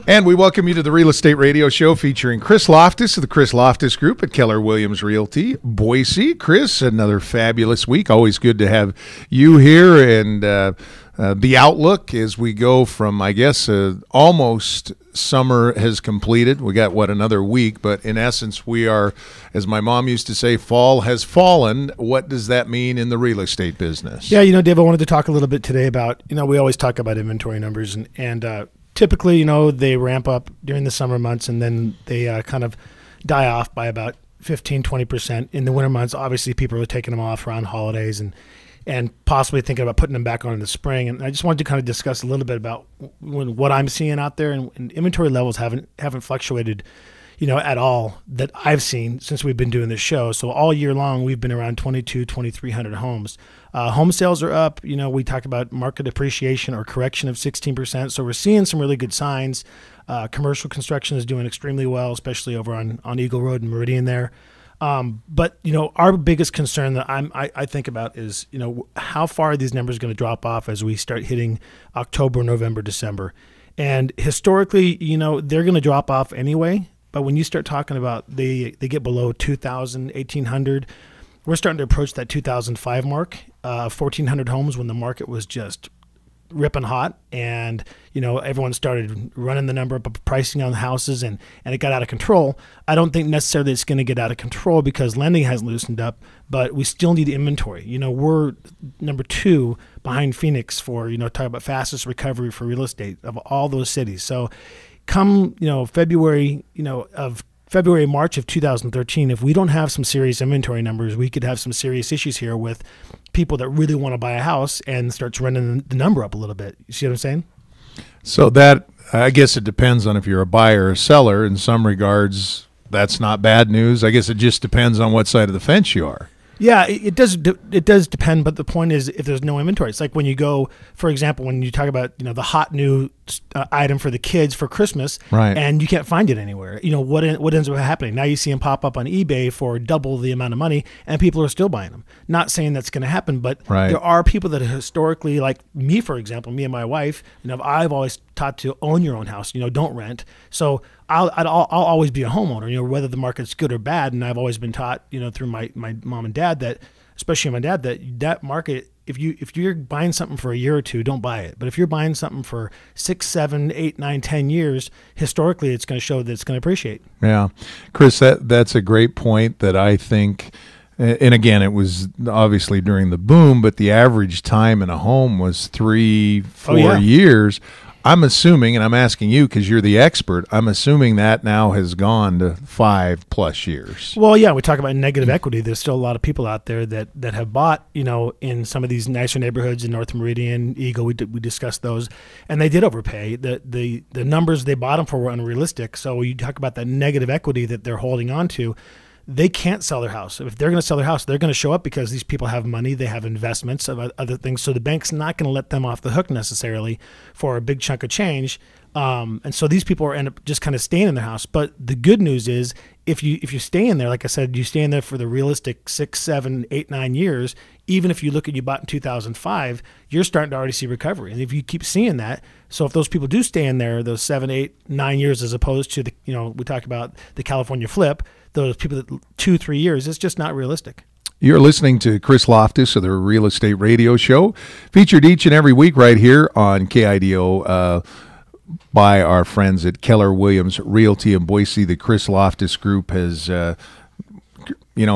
And we welcome you to the Real Estate Radio Show featuring Chris Lofthus of the Chris Lofthus Group at Keller Williams Realty, Boise. Chris, another fabulous week. Always good to have you here, and the outlook as we go from, I guess, almost summer has completed. We got, another week, but in essence, we are, as my mom used to say, fall has fallen. What does that mean in the real estate business? Yeah, Dave, I wanted to talk a little bit today about, we always talk about inventory numbers, and typically, they ramp up during the summer months, and then they kind of die off by about 15, 20%. In the winter months, obviously, people are taking them off around holidays and possibly thinking about putting them back on in the spring. And I just wanted to kind of discuss a little bit about what I'm seeing out there. And inventory levels haven't fluctuated, at all that I've seen since we've been doing this show. So all year long, we've been around 2,300 homes. Home sales are up. We talked about market appreciation or correction of 16%. So we're seeing some really good signs. Commercial construction is doing extremely well, especially over on Eagle Road and Meridian there. But our biggest concern that I think about is, how far are these numbers going to drop off as we start hitting October, November, December? And historically, they're going to drop off anyway. But when you start talking about they get below 2,000, 1,800, we're starting to approach that 2005 mark, 1,400 homes when the market was just ripping hot, and everyone started running the number up of pricing on the houses, and it got out of control. I don't think necessarily it's going to get out of control because lending hasn't loosened up, but we still need inventory. We're number 2 behind Phoenix for talk about fastest recovery for real estate of all those cities. So come February, March of 2013, if we don't have some serious inventory numbers, we could have some serious issues here with people that really want to buy a house and starts running the number up a little bit. You see what I'm saying? So that, I guess it depends on if you're a buyer or a seller. In some regards, that's not bad news. I guess it just depends on what side of the fence you are. Yeah, it does depend, but the point is if there's no inventory. It's like when you go, for example, when you talk about the hot new item for the kids for Christmas, right, and you can't find it anywhere. What ends up happening? Now you see them pop up on eBay for double the amount of money, and people are still buying them. Not saying that's going to happen, but right, there are people that historically, like me, for example, me and my wife, I've always taught to own your own house. Don't rent. So I'll always be a homeowner, whether the market's good or bad. And I've always been taught, through my mom and dad that, especially my dad, that market, if you're buying something for a year or two, don't buy it. But if you're buying something for 6, 7, 8, 9, 10 years, historically, it's going to show that it's going to appreciate. Yeah. Chris, that's a great point that I think, and again, it was obviously during the boom, but the average time in a home was 3, 4 years. I'm assuming, and I'm asking you because you're the expert, I'm assuming that now has gone to 5+ years. Well, yeah, we talk about negative equity. There's still a lot of people out there that have bought, in some of these nicer neighborhoods in North Meridian, Eagle. We discussed those, and they did overpay. The numbers they bought them for were unrealistic. So you talk about that negative equity that they're holding on to. They can't sell their house. If they're going to sell their house, they're going to show up because these people have money, they have investments of other things. So the bank's not going to let them off the hook necessarily for a big chunk of change. And so these people end up just kind of staying in their house. But the good news is if you stay in there, like I said, you stay in there for the realistic 6, 7, 8, 9 years, even if you look at you bought in 2005, you're starting to already see recovery. And if you keep seeing that, so if those people do stay in there, those 7, 8, 9 years, as opposed to we talked about the California flip, those people that 2, 3 years, it's just not realistic. You're listening to Chris Lofthus of the Real Estate Radio Show, featured each and every week right here on KIDO by our friends at Keller Williams Realty in Boise. The Chris Lofthus Group has,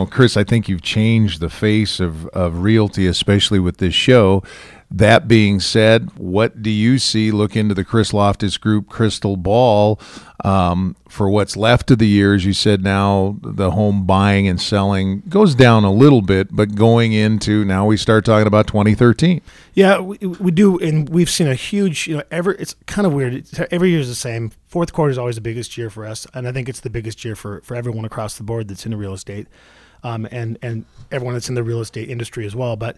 Chris, I think you've changed the face of realty, especially with this show. That being said, what do you see? Look into the Chris Lofthus Group crystal ball for what's left of the year. As you said, now the home buying and selling goes down a little bit, but going into now we start talking about 2013. Yeah, we do, and we've seen a huge, it's kind of weird. Every year is the same. Fourth quarter is always the biggest year for us, and I think it's the biggest year for everyone across the board that's in the real estate, and everyone that's in the real estate industry as well. But,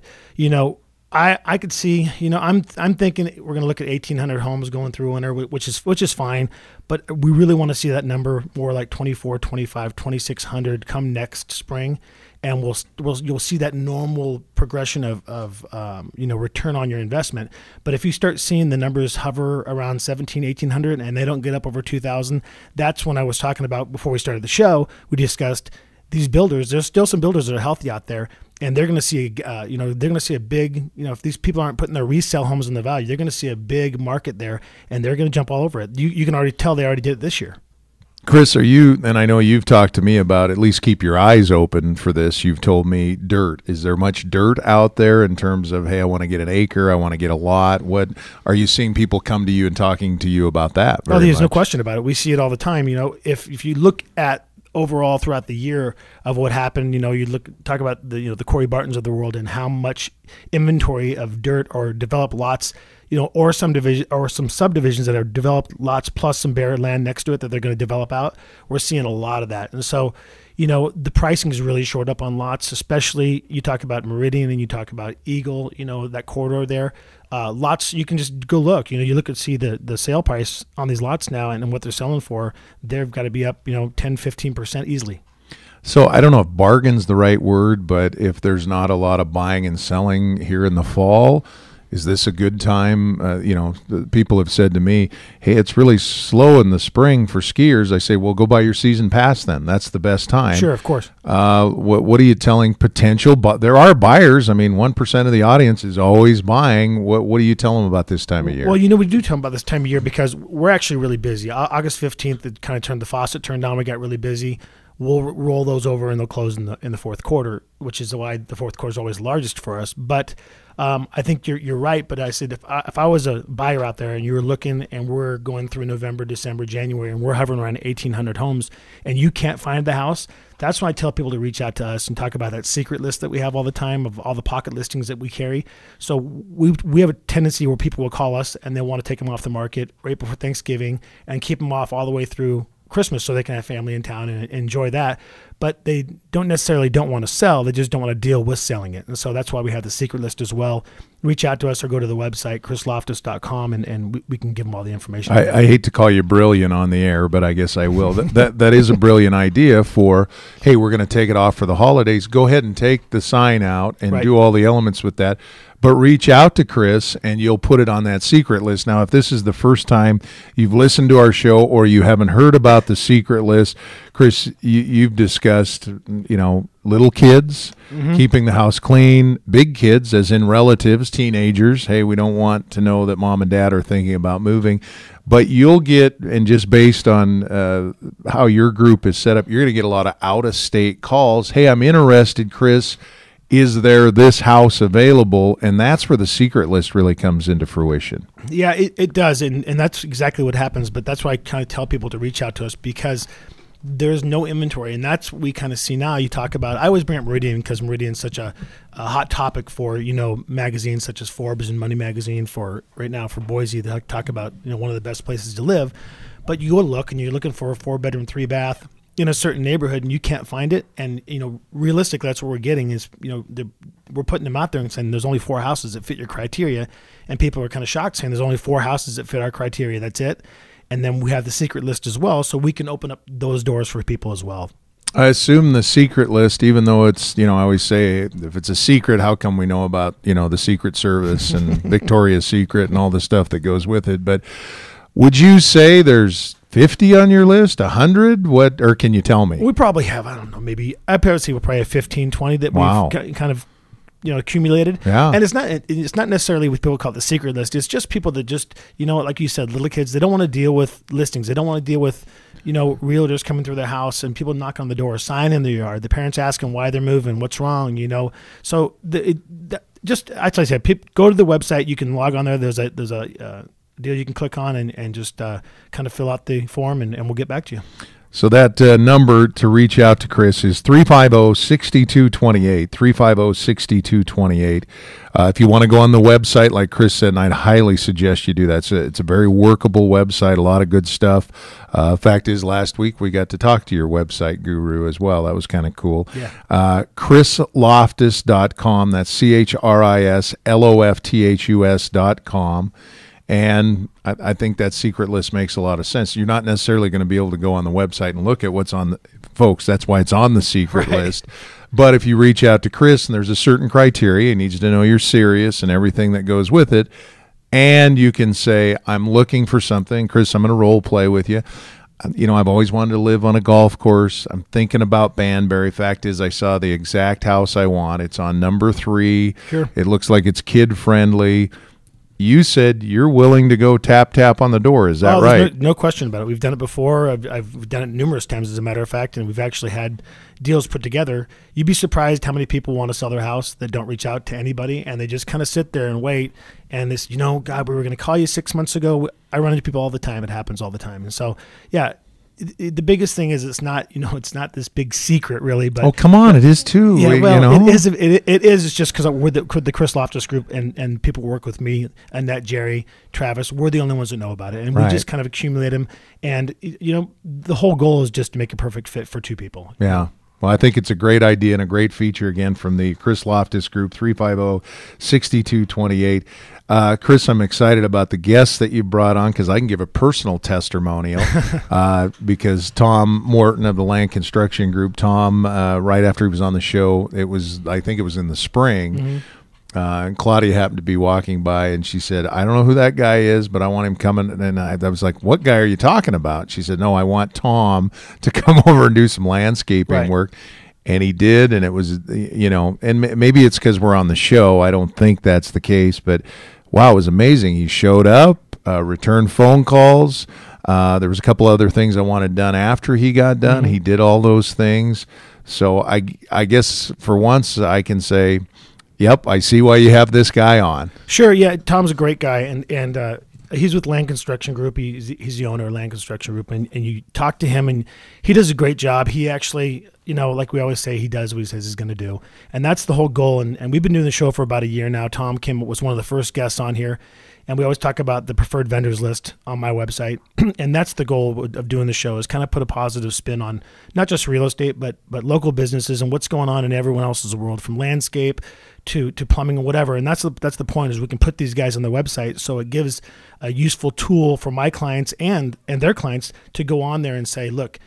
I could see, I'm thinking we're going to look at 1,800 homes going through winter, which is fine, but we really want to see that number more like 24, 25, 2,600 come next spring, and you'll see that normal progression of return on your investment. But if you start seeing the numbers hover around 1,700, 1,800, and they don't get up over 2,000, that's when I was talking about before we started the show. We discussed these builders. There's still some builders that are healthy out there, and they're going to see, they're going to see a big, if these people aren't putting their resale homes in the value, they're going to see a big market there, and they're going to jump all over it. You can already tell they already did it this year. Chris, and I know you've talked to me about at least keep your eyes open for this. You've told me dirt. Is there much dirt out there in terms of, hey, I want to get an acre, I want to get a lot? What are you seeing people come to you and talking to you about that? There's no question about it. We see it all the time. If you look at overall throughout the year of what happened, you talk about the Corey Bartons of the world and how much inventory of dirt or developed lots, or some subdivisions that are developed lots plus some bare land next to it that they're going to develop out. We're seeing a lot of that. And so, the pricing is really short up on lots, especially you talk about Meridian and you talk about Eagle, that corridor there. Lots, you can just go look. You look and see the sale price on these lots now and what they're selling for. They've got to be up, 10, 15% easily. So I don't know if bargain's the right word, but if there's not a lot of buying and selling here in the fall, is this a good time? People have said to me, hey, it's really slow in the spring for skiers. I say, well, go buy your season pass then. That's the best time. Sure, of course. What are you telling potential? But there are buyers. 1% of the audience is always buying. What do you tell them about this time of year? Well, we do tell them about this time of year because we're actually really busy. August 15th, it kind of turned the faucet turned on. We got really busy. We'll roll those over and they'll close in the fourth quarter, which is why the fourth quarter is always largest for us. But I think you're right. But I said if I was a buyer out there and you were looking and we're going through November, December, January, and we're hovering around 1,800 homes and you can't find the house, that's when I tell people to reach out to us and talk about that secret list that we have all the time of all the pocket listings that we carry. So we have a tendency where people will call us and they want to take them off the market right before Thanksgiving and keep them off all the way through Christmas so they can have family in town and enjoy that. But they don't want to sell. They just don't want to deal with selling it. And so that's why we have the secret list as well. Reach out to us or go to the website, chrislofthus.com, and we can give them all the information. I hate to call you brilliant on the air, but I guess I will. That is a brilliant idea for, hey, we're going to take it off for the holidays. Go ahead and take the sign out and do all the elements with that. But reach out to Chris and you'll put it on that secret list. Now, if this is the first time you've listened to our show or you haven't heard about the secret list, Chris, you've discussed, little kids, keeping the house clean, big kids, as in relatives, teenagers. Hey, we don't want to know that mom and dad are thinking about moving. But you'll get, and just based on how your group is set up, you're going to get a lot of out-of-state calls. Hey, I'm interested, Chris. Is there this house available? And that's where the secret list really comes into fruition. Yeah, it does. And that's exactly what happens. But that's why I kind of tell people to reach out to us because there's no inventory. And that's what we kind of see now. You talk about, I always bring up Meridian because Meridian's such a hot topic for, magazines such as Forbes and Money Magazine for right now for Boise. They talk about, one of the best places to live. But you go look and you're looking for a 4-bedroom, 3-bath in a certain neighborhood and you can't find it. And, realistically, that's what we're getting is, we're putting them out there and saying there's only 4 houses that fit your criteria. And people are kind of shocked saying there's only 4 houses that fit our criteria. That's it. And then we have the secret list as well. So we can open up those doors for people as well. I assume the secret list, even though it's, I always say if it's a secret, how come we know about, the Secret Service and Victoria's Secret and all the stuff that goes with it? But would you say there's 50 on your list, 100? Or can you tell me? We probably have, I don't know, maybe, I probably say we'll probably have 15, 20 that we've kind of, accumulated. Yeah. And it's not necessarily what people call it the secret list. It's just people that just, like you said, little kids, they don't want to deal with listings. They don't want to deal with, realtors coming through their house and people knocking on the door, sign in the yard, the parents asking why they're moving, what's wrong, So I said, go to the website. You can log on there. There's a deal you can click on and just kind of fill out the form and we'll get back to you. So that number to reach out to Chris is 350-6228, 350-6228. If you want to go on the website, like Chris said, and I'd highly suggest you do that. It's a very workable website, a lot of good stuff. Fact is, last week we got to talk to your website guru as well. That was kind of cool. Yeah. ChrisLofthus.com. That's ChrisLofthus.com. And I think that secret list makes a lot of sense. You're not necessarily going to be able to go on the website and look at what's on the folks. That's why it's on the secret list. But if you reach out to Chris and there's a certain criteria, he needs to know you're serious and everything that goes with it. And you can say, I'm looking for something. Chris, I'm going to role play with you. You know, I've always wanted to live on a golf course. I'm thinking about Banbury. Fact is, I saw the exact house I want. It's on number 3. Sure. It looks like it's kid friendly. You said you're willing to go tap on the door. Is that right? No question about it. We've done it before. I've done it numerous times, as a matter of fact, and we've actually had deals put together. You'd be surprised how many people want to sell their house that don't reach out to anybody, and they just kind of sit there and wait. And this, God, we were going to call you 6 months ago. I run into people all the time. It happens all the time. And so, yeah. The biggest thing is it's not this big secret really, but come on, it is too. Yeah, well, it is. It's just because we're the Chris Lofthus group, and people work with me, Annette, Jerry, Travis. We're the only ones that know about it, and we just kind of accumulate them. And the whole goal is just to make a perfect fit for 2 people. Yeah. Well, I think it's a great idea and a great feature, again, from the Chris Lofthus Group, 350-6228. Chris, I'm excited about the guests that you brought on because I can give a personal testimonial because Tom Morton of the Land Construction Group, Tom, right after he was on the show, I think it was in the spring, and Claudia happened to be walking by, and she said, I don't know who that guy is, but I want him coming. And I was like, what guy are you talking about? She said, no, I want Tom to come over and do some landscaping work. And he did, and it was, and maybe it's because we're on the show. I don't think that's the case, but wow, it was amazing. He showed up, returned phone calls. There was a couple other things I wanted done after he got done. He did all those things. So I guess for once I can say, yep, I see why you have this guy on. Sure, yeah. Tom's a great guy, and he's with Land Construction Group. He's the owner of Land Construction Group, and you talk to him, and he does a great job. He actually, like we always say, he does what he says he's going to do, and that's the whole goal. And we've been doing the show for about a year now. Tom was one of the first guests on here, and we always talk about the preferred vendors list on my website, and that's the goal of doing the show, is kind of put a positive spin on not just real estate, but local businesses and what's going on in everyone else's world, from landscape to plumbing and whatever. And that's the point, is we can put these guys on the website, so it gives a useful tool for my clients and their clients to go on there and say, look,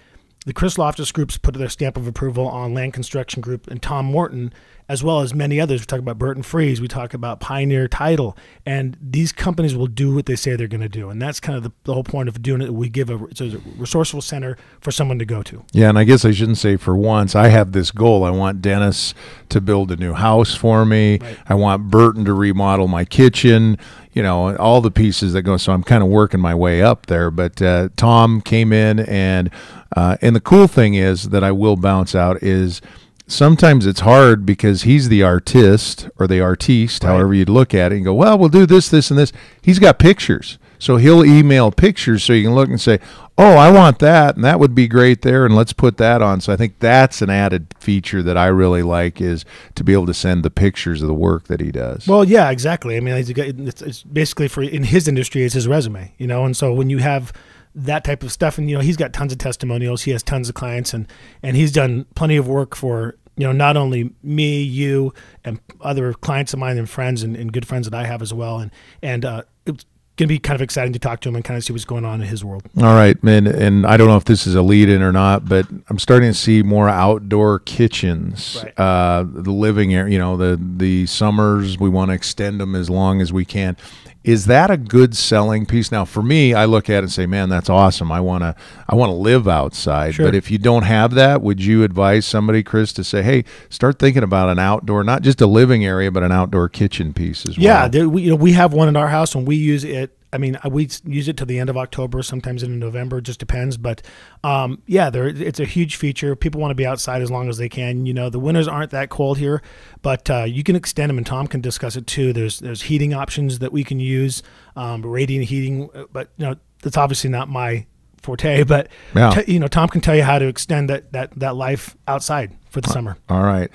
the Chris Lofthus Group's put their stamp of approval on Land Construction Group and Tom Morton, as well as many others. We talk about Burton Freeze, we talk about Pioneer Title, and these companies will do what they say they're going to do. And that's kind of the whole point of doing it. We give it's a resourceful center for someone to go to. Yeah, and I guess I shouldn't say for once. I have this goal. I want Dennis to build a new house for me. Right. I want Burton to remodel my kitchen, all the pieces that go. So I'm kind of working my way up there. But Tom came in, and the cool thing is that I will bounce out is sometimes it's hard because he's the artist or the artiste, however you'd look at it, and go, well, we'll do this, this, and this. He's got pictures. So he'll email pictures so you can look and say, oh, I want that, and that would be great there, and let's put that on. So I think that's an added feature that I really like, is to be able to send the pictures of the work that he does. Well, yeah, exactly. I mean, it's basically in his industry, it's his resume, and so when you have that type of stuff, and he's got tons of testimonials, he has tons of clients, and he's done plenty of work for not only me, you, and other clients of mine and friends and good friends that I have as well, and it's going to be kind of exciting to talk to him and kind of see what's going on in his world. All right, man, and I don't know if this is a lead-in or not, but I'm starting to see more outdoor kitchens. Right. The living area, the summers, we want to extend them as long as we can. Is that a good selling piece? Now, for me, I look at it and say, man, that's awesome. I want to live outside. Sure. But if you don't have that, would you advise somebody, Chris, to say, hey, start thinking about an outdoor, not just a living area, but an outdoor kitchen piece as well? Yeah, we have one in our house, and we use it. I mean, we use it to the end of October, sometimes in November, it just depends. But it's a huge feature. People want to be outside as long as they can. The winters aren't that cold here, but you can extend them, and Tom can discuss it too. There's heating options that we can use, radiant heating, but that's obviously not my forte, but Yeah. Tom can tell you how to extend that life outside for the summer. All right.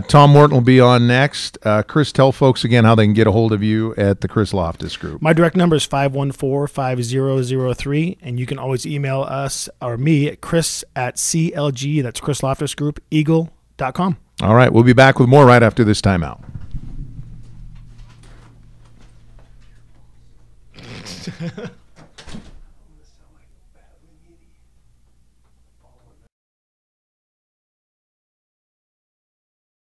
Tom Morton will be on next. Chris, tell folks again how they can get a hold of you at the Chris Lofthus Group. My direct number is 514-5003, and you can always email us or me at chris@CLG, that's Chris Lofthus Group, eagle.com. All right. We'll be back with more right after this timeout.